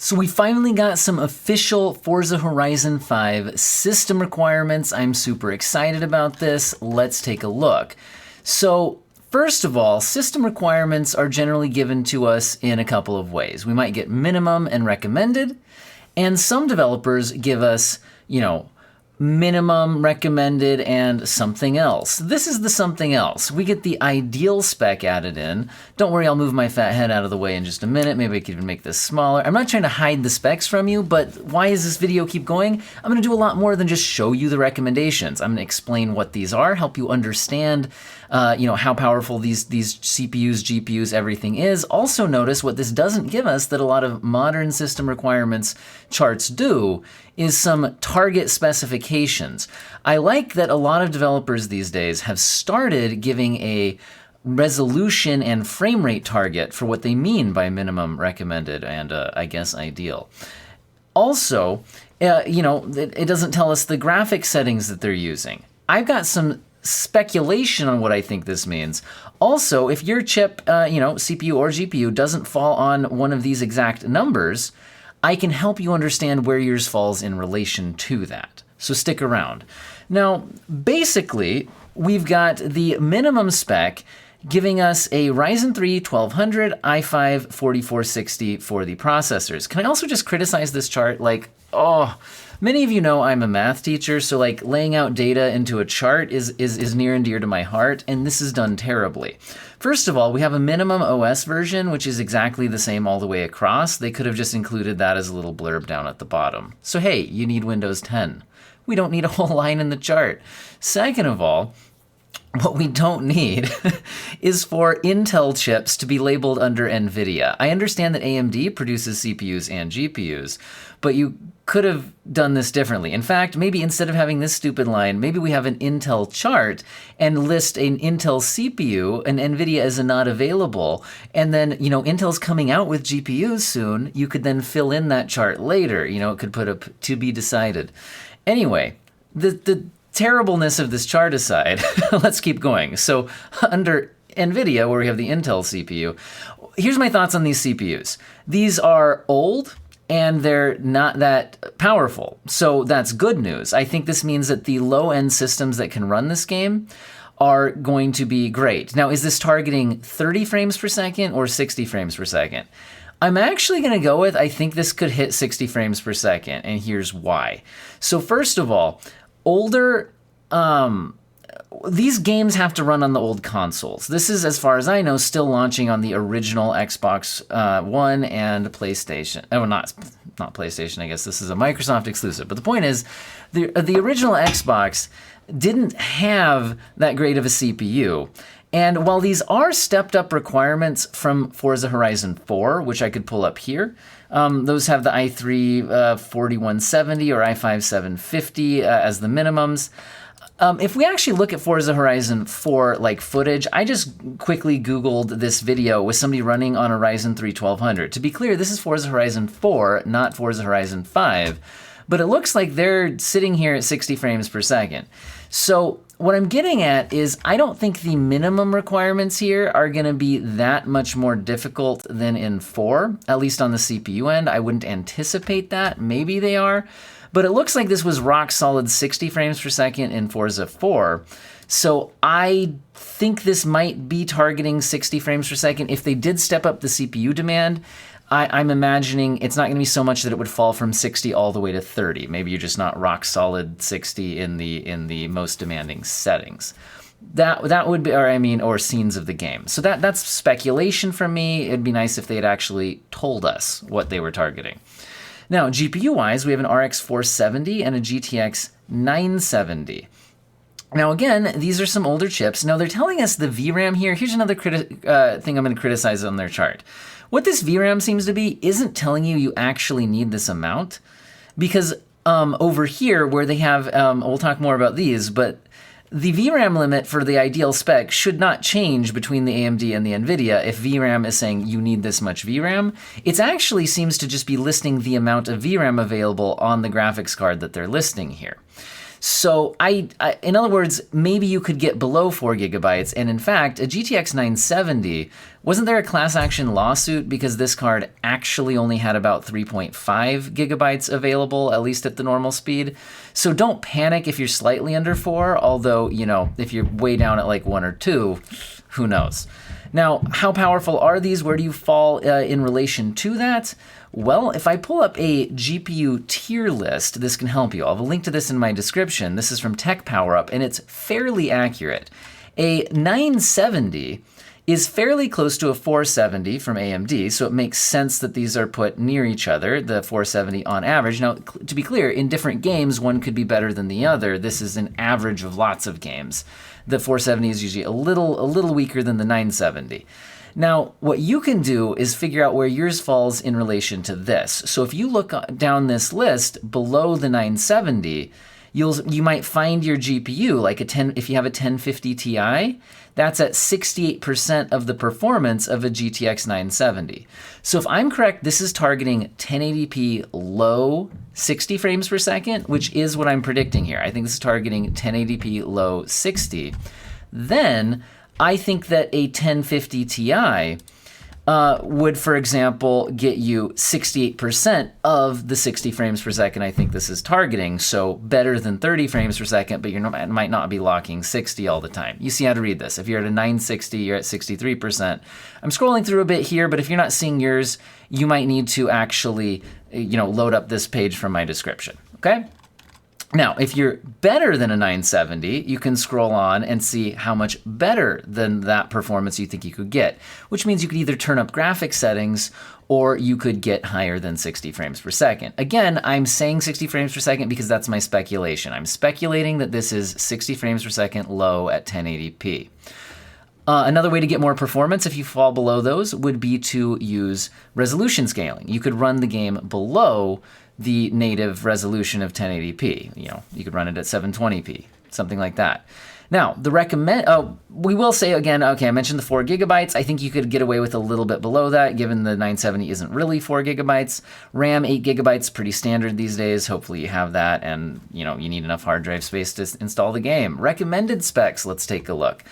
So we finally got some official Forza Horizon 5 system requirements. I'm super excited about this. Let's take a look. So first of all, system requirements are generally given to us in a couple of ways. We might get minimum and recommended, and some developers give us, minimum, recommended, and something else. This is the something else. We get the ideal spec added in. Don't worry, I'll move my fat head out of the way in just a minute. Maybe I could even make this smaller. I'm not trying to hide the specs from you, but why does this video keep going? I'm gonna do a lot more than just show you the recommendations. I'm gonna explain what these are, help you understand how powerful these CPUs, GPUs, everything is. Also notice what this doesn't give us that a lot of modern system requirements charts do is some target specifications. I like that a lot of developers these days have started giving a resolution and frame rate target for what they mean by minimum, recommended, and I guess ideal. Also, it doesn't tell us the graphic settings that they're using. I've got some speculation on what I think this means. Also, if your chip, CPU or GPU doesn't fall on one of these exact numbers, I can help you understand where yours falls in relation to that. So stick around. Now, basically, we've got the minimum spec giving us a Ryzen 3 1200 i5 4460 for the processors. Can I also just criticize this chart? Many of you know I'm a math teacher, so laying out data into a chart is near and dear to my heart, and this is done terribly. First of all, we have a minimum OS version, which is exactly the same all the way across. They could have just included that as a little blurb down at the bottom. So hey, you need Windows 10. We don't need a whole line in the chart. Second of all, what we don't need is for Intel chips to be labeled under NVIDIA. I understand that AMD produces CPUs and GPUs, but you could have done this differently. In fact, maybe instead of having this stupid line, maybe we have an Intel chart and list an Intel CPU and NVIDIA as a not available. And then, Intel's coming out with GPUs soon. You could then fill in that chart later. It could put up to be decided. Anyway, the terribleness of this chart aside, let's keep going. So under NVIDIA, where we have the Intel CPU, here's my thoughts on these CPUs. These are old and they're not that powerful. So that's good news. I think this means that the low-end systems that can run this game are going to be great. Now, is this targeting 30 frames per second or 60 frames per second? I'm actually going to go with, I think this could hit 60 frames per second, and here's why. So first of all, these games have to run on the old consoles. This is, as far as I know, still launching on the original Xbox One and PlayStation. Oh, not PlayStation, I guess this is a Microsoft exclusive. But the point is, the original Xbox didn't have that great of a CPU. And while these are stepped up requirements from Forza Horizon 4, which I could pull up here, those have the i3 4170 or i5 750 as the minimums. If we actually look at Forza Horizon 4 footage, I just quickly Googled this video with somebody running on a Ryzen 3 1200. To be clear, this is Forza Horizon 4, not Forza Horizon 5, but it looks like they're sitting here at 60 frames per second. So what I'm getting at is I don't think the minimum requirements here are going to be that much more difficult than in 4, at least on the CPU end. I wouldn't anticipate that. Maybe they are. But it looks like this was rock solid 60 frames per second in Forza 4. So I think this might be targeting 60 frames per second. If they did step up the CPU demand, I'm imagining it's not going to be so much that it would fall from 60 all the way to 30. Maybe you're just not rock solid 60 in the most demanding settings. That would be, or scenes of the game. So that's speculation from me. It'd be nice if they had actually told us what they were targeting. Now, GPU-wise, we have an RX 470 and a GTX 970. Now, again, these are some older chips. Now, they're telling us the VRAM here. Here's another thing I'm going to criticize on their chart. What this VRAM seems to be isn't telling you actually need this amount, because over here where they have, we'll talk more about these, but the VRAM limit for the ideal spec should not change between the AMD and the NVIDIA if VRAM is saying you need this much VRAM. It actually seems to just be listing the amount of VRAM available on the graphics card that they're listing here. So in other words, maybe you could get below 4 gigabytes. And in fact, a GTX 970, wasn't there a class action lawsuit because this card actually only had about 3.5 gigabytes available, at least at the normal speed? So don't panic if you're slightly under 4, although, you know, if you're way down at like 1 or 2, who knows? Now, how powerful are these? Where do you fall in relation to that? Well, if I pull up a GPU tier list, this can help you. I'll have a link to this in my description. This is from Tech Power Up, and it's fairly accurate. A 970 is fairly close to a 470 from AMD, so it makes sense that these are put near each other, the 470 on average. Now, to be clear, in different games, one could be better than the other. This is an average of lots of games. The 470 is usually a little weaker than the 970. Now, what you can do is figure out where yours falls in relation to this. So if you look down this list below the 970, you might find your GPU, like if you have a 1050 Ti, that's at 68% of the performance of a GTX 970. So if I'm correct, this is targeting 1080p low 60 frames per second, which is what I'm predicting here. I think this is targeting 1080p low 60. Then I think that a 1050 Ti would, for example, get you 68% of the 60 frames per second I think this is targeting, so better than 30 frames per second, but you might not be locking 60 all the time. You see how to read this. If you're at a 960, you're at 63%. I'm scrolling through a bit here, but if you're not seeing yours, you might need to actually, load up this page from my description, okay? Now, if you're better than a 970, you can scroll on and see how much better than that performance you think you could get, which means you could either turn up graphics settings or you could get higher than 60 frames per second. Again, I'm saying 60 frames per second because that's my speculation. I'm speculating that this is 60 frames per second low at 1080p. Another way to get more performance if you fall below those would be to use resolution scaling. You could run the game below the native resolution of 1080p. You could run it at 720p, something like that. Now, we will say again, okay, I mentioned the 4 gigabytes. I think you could get away with a little bit below that, given the 970 isn't really 4 gigabytes. RAM, 8 gigabytes, pretty standard these days. Hopefully you have that, and you need enough hard drive space to install the game. Recommended specs, let's take a look.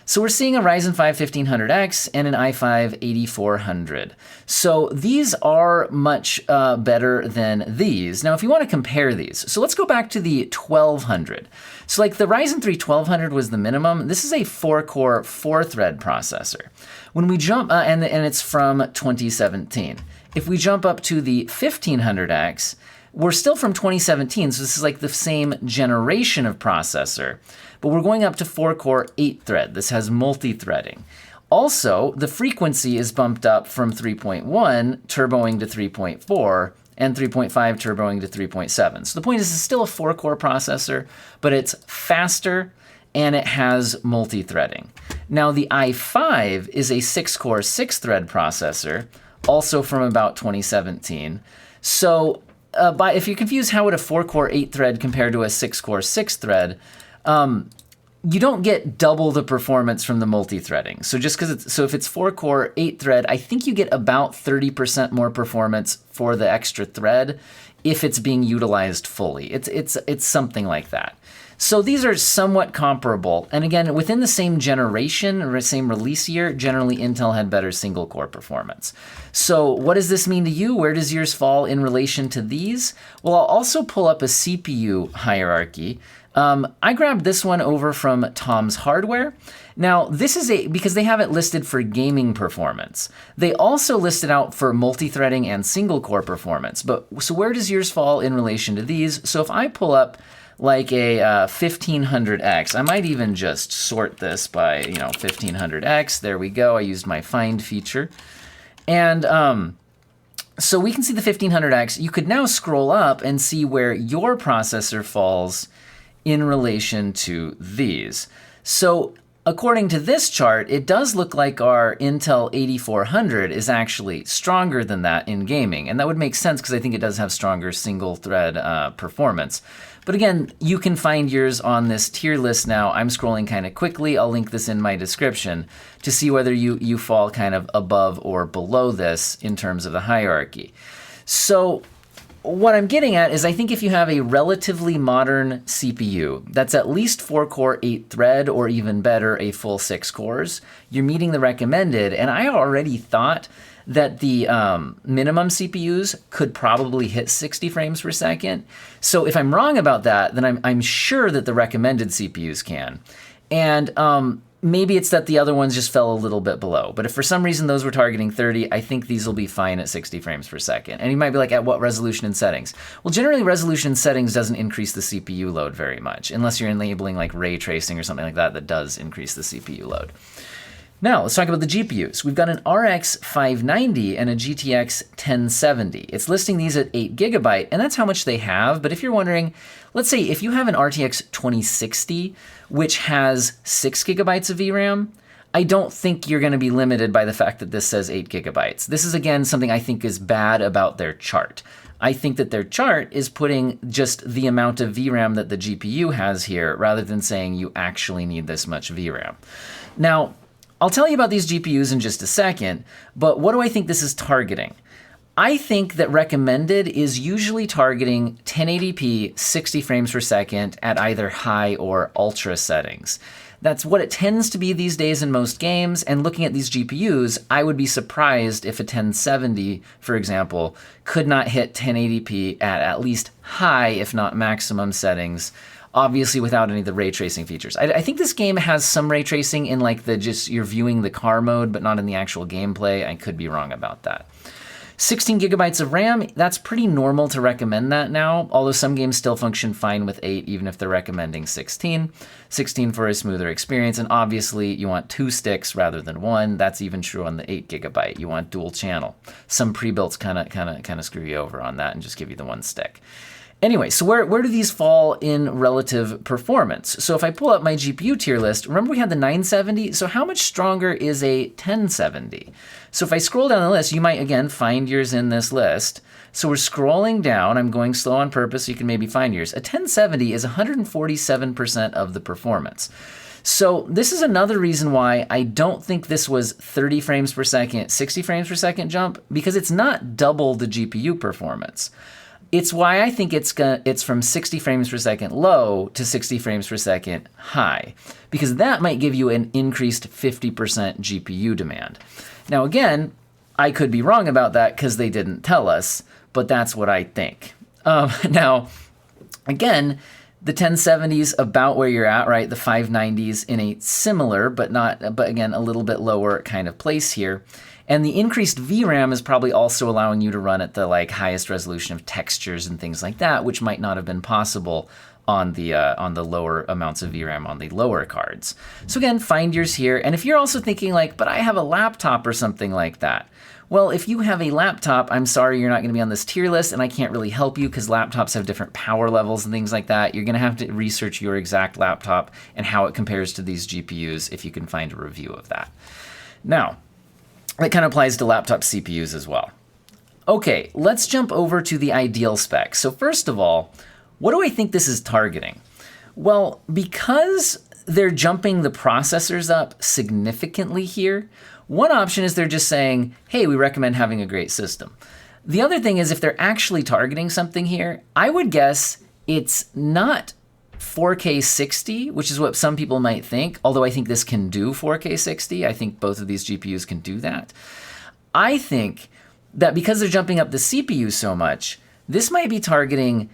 So we're seeing a Ryzen 5 1500X and an i5 8400. So these are much better than these. Now, if you want to compare these, so let's go back to the 1200. So like the Ryzen 3 1200 was the minimum. This is a 4-core, 4-thread processor. When we jump, and it's from 2017. If we jump up to the 1500X, we're still from 2017, so this is like the same generation of processor, but we're going up to 4-core, 8-thread. This has multi-threading. Also, the frequency is bumped up from 3.1 turboing to 3.4 and 3.5 turboing to 3.7. So the point is it's still a 4-core processor, but it's faster and it has multi-threading. Now the i5 is a 6-core, 6-thread processor, also from about 2017. So if you're confused, how would a 4-core 8-thread compare to a 6-core 6-thread? You don't get double the performance from the multi-threading. So just because if it's 4-core 8-thread, I think you get about 30% more performance for the extra thread if it's being utilized fully. It's something like that. So these are somewhat comparable. And again, within the same generation or same release year, generally Intel had better single core performance. So what does this mean to you? Where does yours fall in relation to these? Well, I'll also pull up a CPU hierarchy. I grabbed this one over from Tom's Hardware. Now, this is because they have it listed for gaming performance. They also list it out for multi-threading and single core performance. So where does yours fall in relation to these? So if I pull up like a 1500X, I might even just sort this by 1500X. There we go. I used my find feature. And so we can see the 1500X. You could now scroll up and see where your processor falls in relation to these. So according to this chart, it does look like our Intel 8400 is actually stronger than that in gaming. And that would make sense because I think it does have stronger single thread performance. But again, you can find yours on this tier list now. I'm scrolling kind of quickly. I'll link this in my description to see whether you fall kind of above or below this in terms of the hierarchy. So what I'm getting at is I think if you have a relatively modern CPU that's at least 4-core, 8-thread, or even better, a full 6 cores, you're meeting the recommended. And I already thought that the minimum CPUs could probably hit 60 frames per second. So if I'm wrong about that, then I'm sure that the recommended CPUs can. And maybe it's that the other ones just fell a little bit below. But if for some reason those were targeting 30, I think these will be fine at 60 frames per second. And you might be like, at what resolution and settings? Well, generally resolution and settings doesn't increase the CPU load very much, unless you're enabling like ray tracing or something like that that does increase the CPU load. Now, let's talk about the GPUs. We've got an RX 590 and a GTX 1070. It's listing these at 8 GB, and that's how much they have. But if you're wondering, let's say if you have an RTX 2060, which has 6 GB of VRAM, I don't think you're going to be limited by the fact that this says 8 GB. This is, again, something I think is bad about their chart. I think that their chart is putting just the amount of VRAM that the GPU has here, rather than saying you actually need this much VRAM. Now, I'll tell you about these GPUs in just a second, but what do I think this is targeting? I think that recommended is usually targeting 1080p 60 frames per second at either high or ultra settings. That's what it tends to be these days in most games, and looking at these GPUs, I would be surprised if a 1070, for example, could not hit 1080p at least high, if not maximum settings, obviously without any of the ray tracing features. I think this game has some ray tracing in like you're viewing the car mode, but not in the actual gameplay. I could be wrong about that. 16 gigabytes of RAM, that's pretty normal to recommend that now, although some games still function fine with 8, even if they're recommending 16. 16 for a smoother experience, and obviously you want 2 sticks rather than 1. That's even true on the 8 gigabyte. You want dual channel. Some pre-builts kind of screw you over on that and just give you the 1 stick. Anyway, so where do these fall in relative performance? So if I pull up my GPU tier list, remember we had the 970? So how much stronger is a 1070? So if I scroll down the list, you might, again, find yours in this list. So we're scrolling down. I'm going slow on purpose so you can maybe find yours. A 1070 is 147% of the performance. So this is another reason why I don't think this was 30 frames per second, 60 frames per second jump, because it's not double the GPU performance. It's why I think it's from 60 frames per second low to 60 frames per second high, because that might give you an increased 50% GPU demand. Now again, I could be wrong about that because they didn't tell us, but that's what I think. Now, again, the 1070s about where you're at, right? The 590s in a similar, but again, a little bit lower kind of place here. And the increased VRAM is probably also allowing you to run at the highest resolution of textures and things like that, which might not have been possible on the lower amounts of VRAM on the lower cards. So again, find yours here. And if you're also thinking but I have a laptop or something like that. Well, if you have a laptop, I'm sorry you're not going to be on this tier list, and I can't really help you because laptops have different power levels and things like that. You're going to have to research your exact laptop and how it compares to these GPUs if you can find a review of that. Now, that kind of applies to laptop CPUs as well. Okay, let's jump over to the ideal spec. So first of all, what do I think this is targeting? Well, because they're jumping the processors up significantly here, one option is they're just saying, hey, we recommend having a great system. The other thing is if they're actually targeting something here, I would guess it's not 4K 60, which is what some people might think, although I think this can do 4K 60. I think both of these GPUs can do that. I think that because they're jumping up the CPU so much, this might be targeting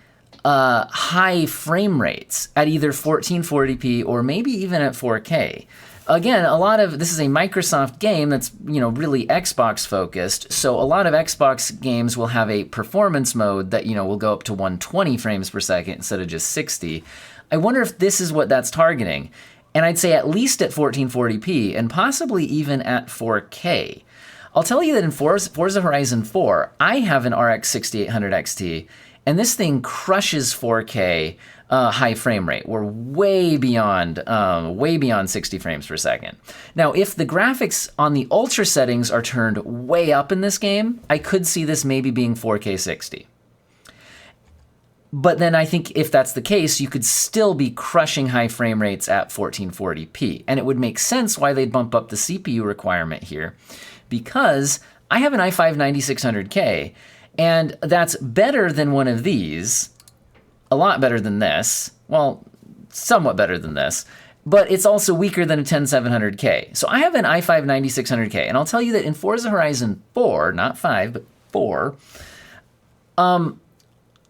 high frame rates at either 1440p or maybe even at 4K. Again, this is a Microsoft game that's, really Xbox focused. So a lot of Xbox games will have a performance mode that, will go up to 120 frames per second instead of just 60. I wonder if this is what that's targeting. And I'd say at least at 1440p and possibly even at 4K. I'll tell you that in Forza Horizon 4, I have an RX 6800 XT, and this thing crushes 4K high frame rate. We're way beyond 60 frames per second. Now, if the graphics on the ultra settings are turned way up in this game, I could see this maybe being 4K 60. But then I think if that's the case, you could still be crushing high frame rates at 1440p. And it would make sense why they'd bump up the CPU requirement here, because I have an i5 9600K, And that's better than one of these, a lot better than this. Well, somewhat better than this, but it's also weaker than a 10700K. So I have an i5 9600K, and I'll tell you that in Forza Horizon 4, not 5, but 4,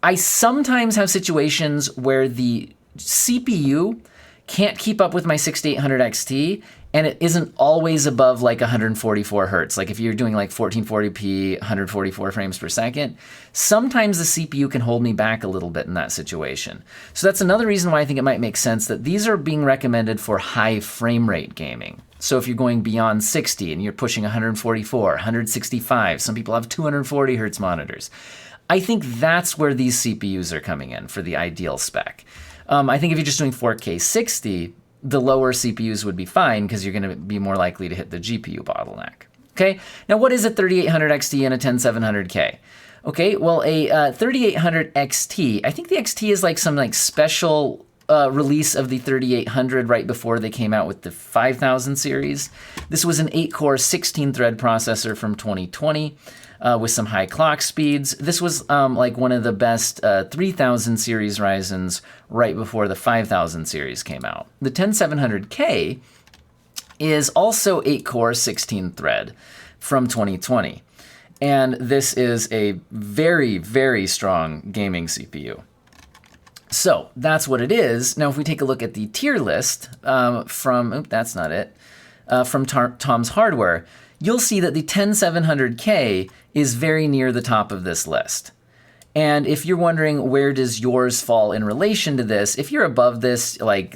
I sometimes have situations where the CPU can't keep up with my 6800 XT, and it isn't always above like 144 hertz. Like if you're doing like 1440p, 144 frames per second, sometimes the CPU can hold me back a little bit in that situation. So that's another reason why I think it might make sense that these are being recommended for high frame rate gaming. So if you're going beyond 60 and you're pushing 144, 165, some people have 240 hertz monitors. I think that's where these CPUs are coming in for the ideal spec. I think if you're just doing 4K 60, the lower CPUs would be fine because you're going to be more likely to hit the GPU bottleneck. Okay, now what is a 3800 XT and a 10700K? Okay, well a 3800 XT, I think the XT is like some like special release of the 3800 right before they came out with the 5000 series. This was an 8-core 16-thread processor from 2020. With some high clock speeds. This was like one of the best 3000 series Ryzens right before the 5000 series came out. The 10700K is also 8-core 16-thread from 2020. And this is a very, very strong gaming CPU. So that's what it is. Now, if we take a look at the tier list from, that's not it, from Tom's Hardware, you'll see that the 10700K is very near the top of this list. And if you're wondering where does yours fall in relation to this, if you're above this, like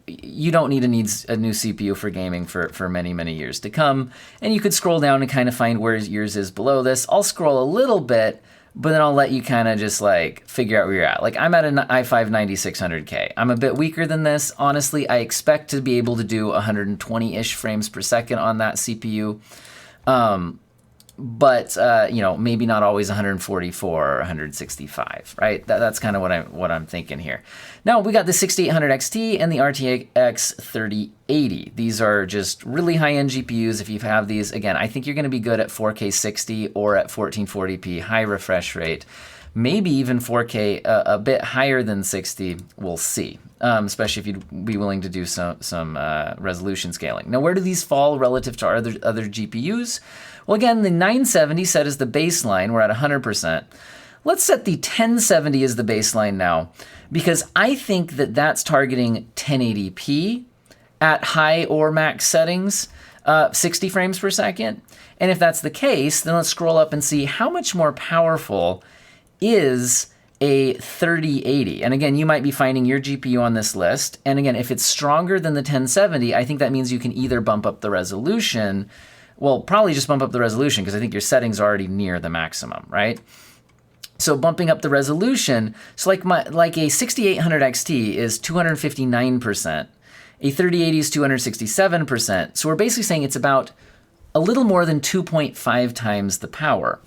you don't need a new CPU for gaming for many, many years to come. And you could scroll down and kind of find where yours is below this. I'll scroll a little bit, but then I'll let you kind of just like figure out where you're at. Like I'm at an i5 9600K. I'm a bit weaker than this. Honestly, I expect to be able to do 120-ish frames per second on that CPU. But you know, maybe not always 144 or 165, right? That's kind of what I'm thinking here. Now we got the 6800 XT and the RTX 3080. These are just really high-end GPUs. If you have these, again, I think you're going to be good at 4K 60 or at 1440p high refresh rate. Maybe even 4K a bit higher than 60. We'll see. Especially if you'd be willing to do some resolution scaling. Now, where do these fall relative to other GPUs? Well, again, the 970 set as the baseline. We're at 100%. Let's set the 1070 as the baseline now, because I think that that's targeting 1080p at high or max settings, 60 frames per second. And if that's the case, then let's scroll up and see how much more powerful is a 3080. And again, you might be finding your GPU on this list. And again, if it's stronger than the 1070, I think that means you can either bump up the resolution. Well, probably just bump up the resolution because I think your settings are already near the maximum, right? So bumping up the resolution, so like a 6800 XT is 259%, a 3080 is 267%. So we're basically saying it's about a little more than 2.5 times the power,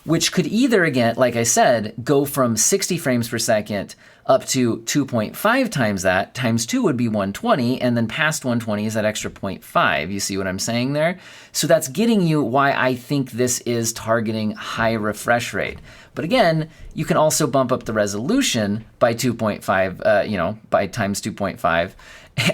which could either, again, like I said, go from 60 frames per second up to 2.5 times that, times 2 would be 120, and then past 120 is that extra 0.5. You see what I'm saying there? So that's getting you why I think this is targeting high refresh rate. But again, you can also bump up the resolution by 2.5, by times 2.5.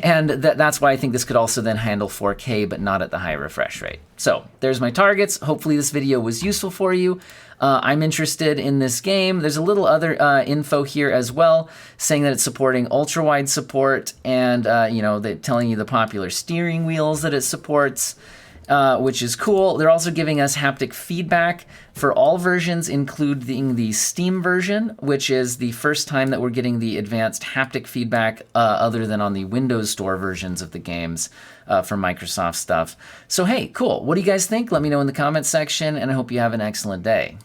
And that's why I think this could also then handle 4K, but not at the high refresh rate. So there's my targets. Hopefully this video was useful for you. I'm interested in this game. There's a little other info here as well, saying that it's supporting ultra-wide support and, they're telling you the popular steering wheels that it supports, which is cool. They're also giving us haptic feedback for all versions, including the Steam version, which is the first time that we're getting the advanced haptic feedback other than on the Windows Store versions of the games from Microsoft stuff. So hey, cool. What do you guys think? Let me know in the comments section, and I hope you have an excellent day.